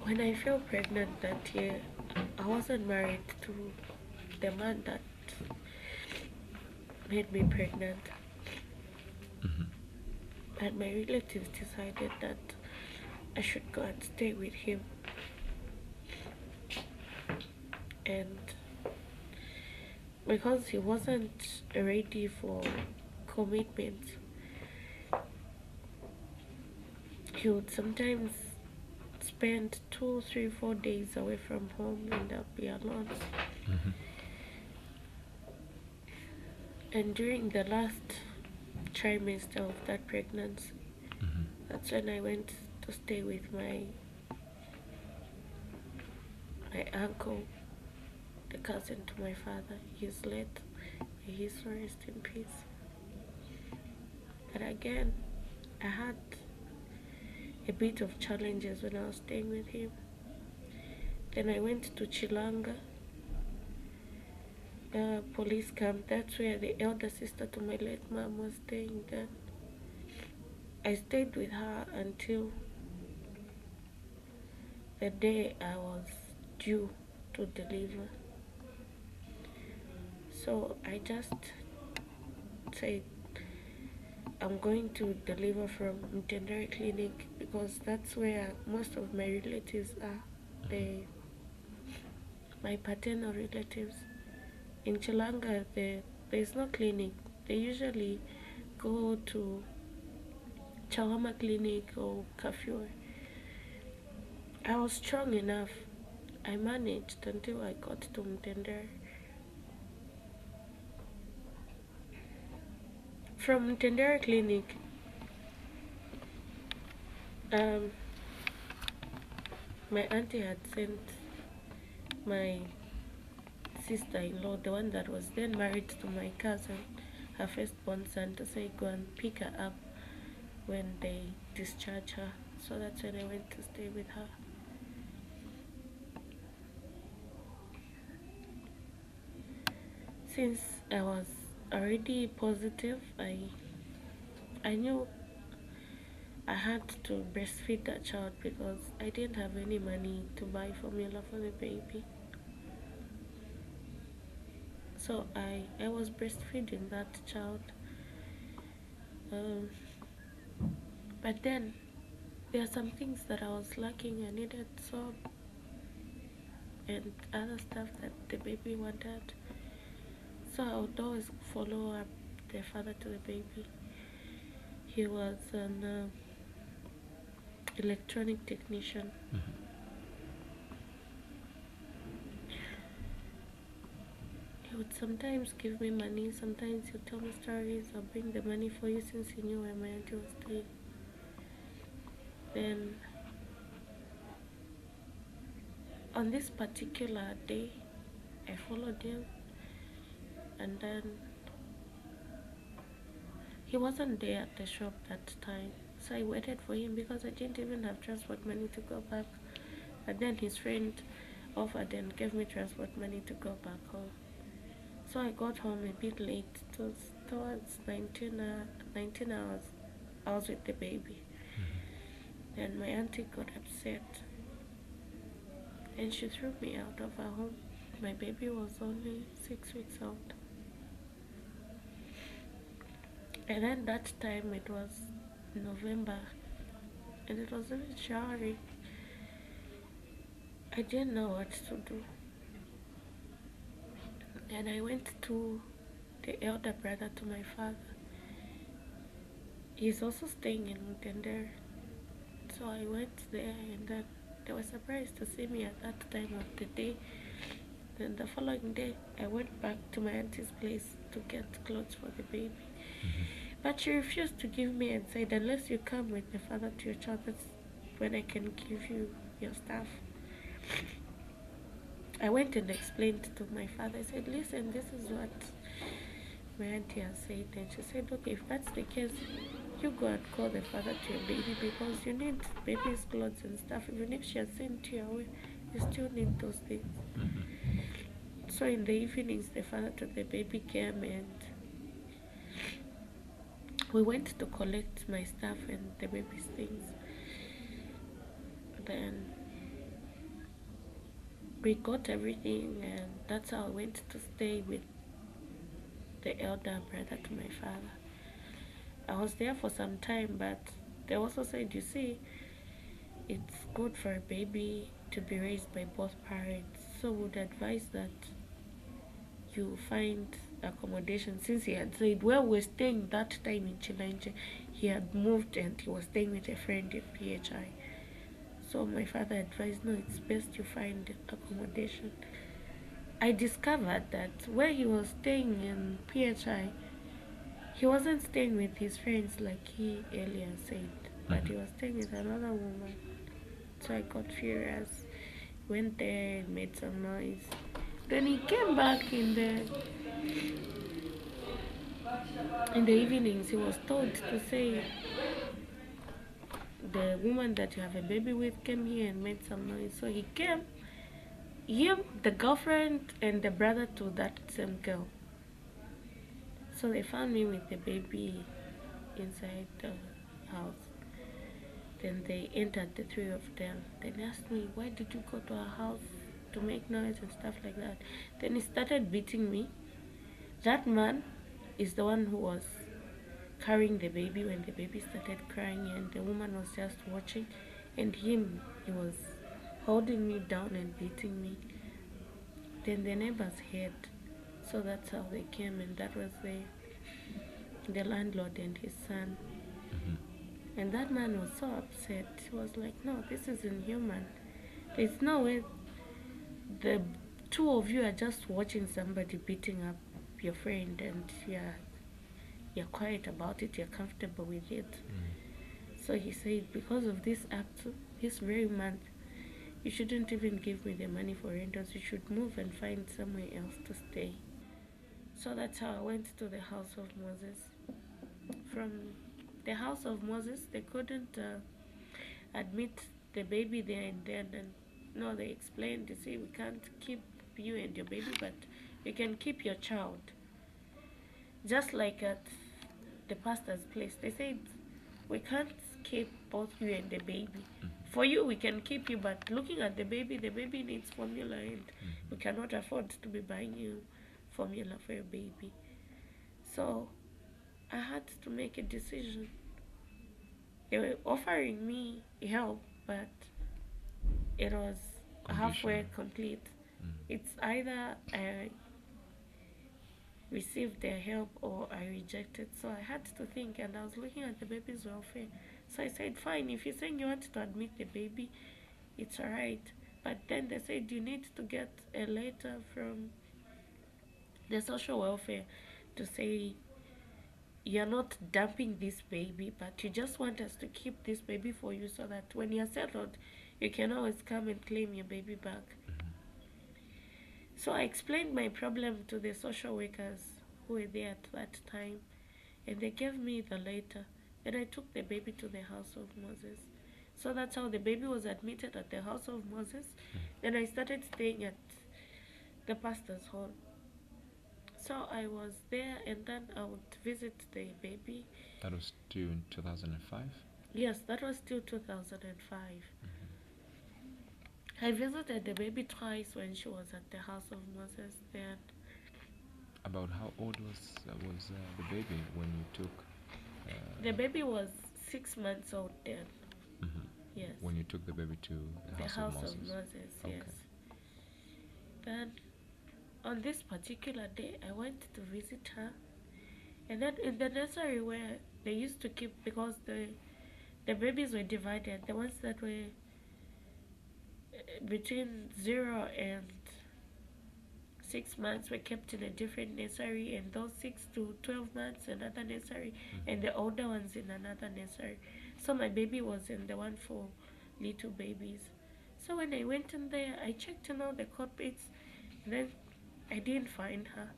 When I fell pregnant that year, I wasn't married to the man that made me pregnant. And my relatives decided that I should go and stay with him. And because he wasn't ready for commitment, he would sometimes spend 2, 3, 4 days away from home and I'll be alone. And during the last trimester of that pregnancy, that's when I went to stay with my uncle, the cousin to my father. He's late. May his soul rest in peace. But again, I had a bit of challenges when I was staying with him. Then I went to Chilanga police camp. That's where the elder sister to my late mom was staying. Then I stayed with her until the day I was due to deliver. So I just said I'm going to deliver from Mtendere Clinic because that's where most of my relatives are. My paternal relatives. In Chilanga, there's no clinic. They usually go to Chawama Clinic or Kafue. I was strong enough. I managed until I got to Mtendere. From Mtendere Clinic, my auntie had sent my sister-in-law, the one that was then married to my cousin, her firstborn son, to say go and pick her up when they discharge her. So that's when I went to stay with her. Since I was already positive, I knew I had to breastfeed that child because I didn't have any money to buy formula for the baby. So I was breastfeeding that child. But then there are some things that I was lacking. I needed soap and other stuff that the baby wanted. So I would always follow up the father to the baby. He was an electronic technician. He would sometimes give me money, sometimes he'd tell me stories. I'll bring the money for you since he knew where my auntie was staying. Then on this particular day, I followed him, and then he wasn't there at the shop that time. So I waited for him because I didn't even have transport money to go back. But then his friend offered and gave me transport money to go back home. So I got home a bit late. It was towards 19 hours. I was with the baby. Then my auntie got upset and she threw me out of her home. My baby was only 6 weeks old. And then that time it was November and it was very showery. I didn't know what to do. And I went to the elder brother to my father. He's also staying in Mtendere. So I went there and then they were surprised to see me at that time of the day. Then the following day, I went back to my auntie's place to get clothes for the baby. But she refused to give me and said, unless you come with the father to your child, that's when I can give you your stuff. I went and explained to my father. I said, listen, this is what my auntie has said. And she said, okay, if that's the case, you go and call the father to your baby because you need baby's clothes and stuff. Even if she has sent you away, you still need those things. So in the evenings, the father to the baby came and we went to collect my stuff and the baby's things. Then we got everything, and that's how I went to stay with the elder brother to my father. I was there for some time, but they also said, you see, it's good for a baby to be raised by both parents, so would advise that you find accommodation, since he had said where we're staying that time in Chilanche, he had moved and he was staying with a friend in PHI. So my father advised, no, it's best you find accommodation. I discovered that where he was staying in PHI, he wasn't staying with his friends like he earlier said, but he was staying with another woman. So I got furious, went there, made some noise. Then he came back in the evenings. He was told to say the woman that you have a baby with came here and made some noise. So he came, him, the girlfriend, and the brother to that same girl. So they found me with the baby inside the house. Then they entered, the three of them. Then asked me, why did you go to our house to make noise and stuff like that? Then he started beating me. That man is the one who was carrying the baby when the baby started crying, and the woman was just watching, and he was holding me down and beating me. Then the neighbors heard, so that's how they came, and that was the landlord and his son. And that man was so upset. He was like, no, this is inhuman. There's no way the two of you are just watching somebody beating up your friend, and you're quiet about it, you're comfortable with it. So he said, because of this act, this very month, you shouldn't even give me the money for rentals. You should move and find somewhere else to stay. So that's how I went to the house of Moses. From the house of Moses, they couldn't admit the baby there and then. And no, they explained, you see, we can't keep you and your baby, but we can keep your child. Just like at the pastor's place, they said, we can't keep both you and the baby. For you, we can keep you, but looking at the baby needs formula, and we cannot afford to be buying you formula for your baby. So I had to make a decision. They were offering me help, but it was halfway complete. It's either I received their help or I rejected. So I had to think, and I was looking at the baby's welfare. So I said, fine, if you're saying you want to admit the baby, it's alright. But then they said you need to get a letter from the social welfare to say you're not dumping this baby, but you just want us to keep this baby for you, so that when you're settled, you can always come and claim your baby back. So I explained my problem to the social workers who were there at that time, and they gave me the letter. And I took the baby to the house of Moses. So that's how the baby was admitted at the house of Moses. Then I started staying at the pastor's hall. So I was there, and then I would visit the baby. That was still in 2005? Yes, that was still 2005. I visited the baby twice when she was at the house of Moses. Then, about how old was the baby when you took? The baby was 6 months old then. Yes. When you took the baby to the house of Moses? Yes. Then, on this particular day, I went to visit her, and then in the nursery where they used to keep, because the babies were divided, the ones that were between 0 and 6 months were kept in a different nursery, and those 6 to 12 months another nursery, and the older ones in another nursery. So my baby was in the one for little babies. So when I went in there, I checked in all the carpets, and then I didn't find her.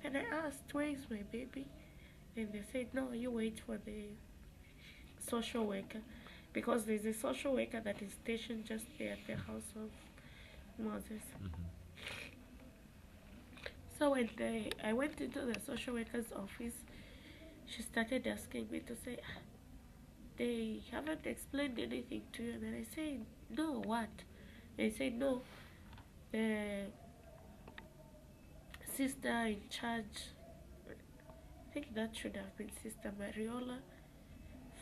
And I asked, where is my baby? And they said, no, you wait for the social worker, because there's a social worker that is stationed just there at the house of Moses. So when I went into the social worker's office, she started asking me to say, they haven't explained anything to you. And then I said, no, what? They said, no, The sister in charge, I think that should have been Sister Mariola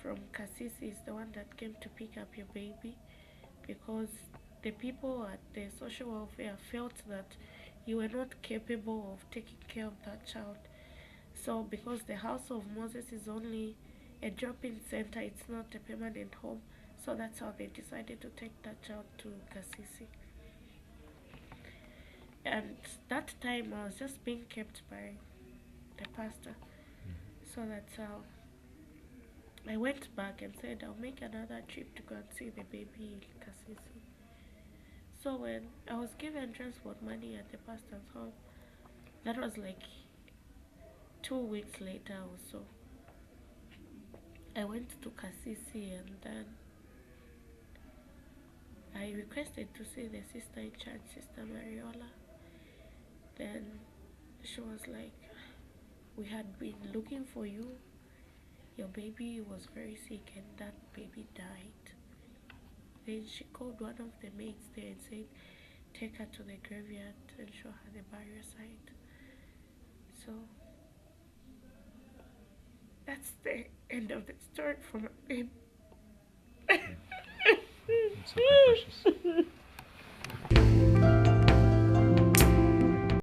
from Kasisi, is the one that came to pick up your baby, because the people at the social welfare felt that you were not capable of taking care of that child. So, because the house of Moses is only a drop in center, it's not a permanent home. So, that's how they decided to take that child to Kasisi. And that time, I was just being kept by the pastor. So, that's how I went back and said, I'll make another trip to go and see the baby in Kasisi. So, when I was given transport money at the pastor's home, that was like 2 weeks later or so. I went to Kasisi and then I requested to see the sister in charge, Sister Mariola. Then she was like, we had been looking for you. Your baby was very sick and that baby died. Then she called one of the maids there and said, take her to the graveyard and show her the burial site. So that's the end of the story for my baby. It's okay, Precious.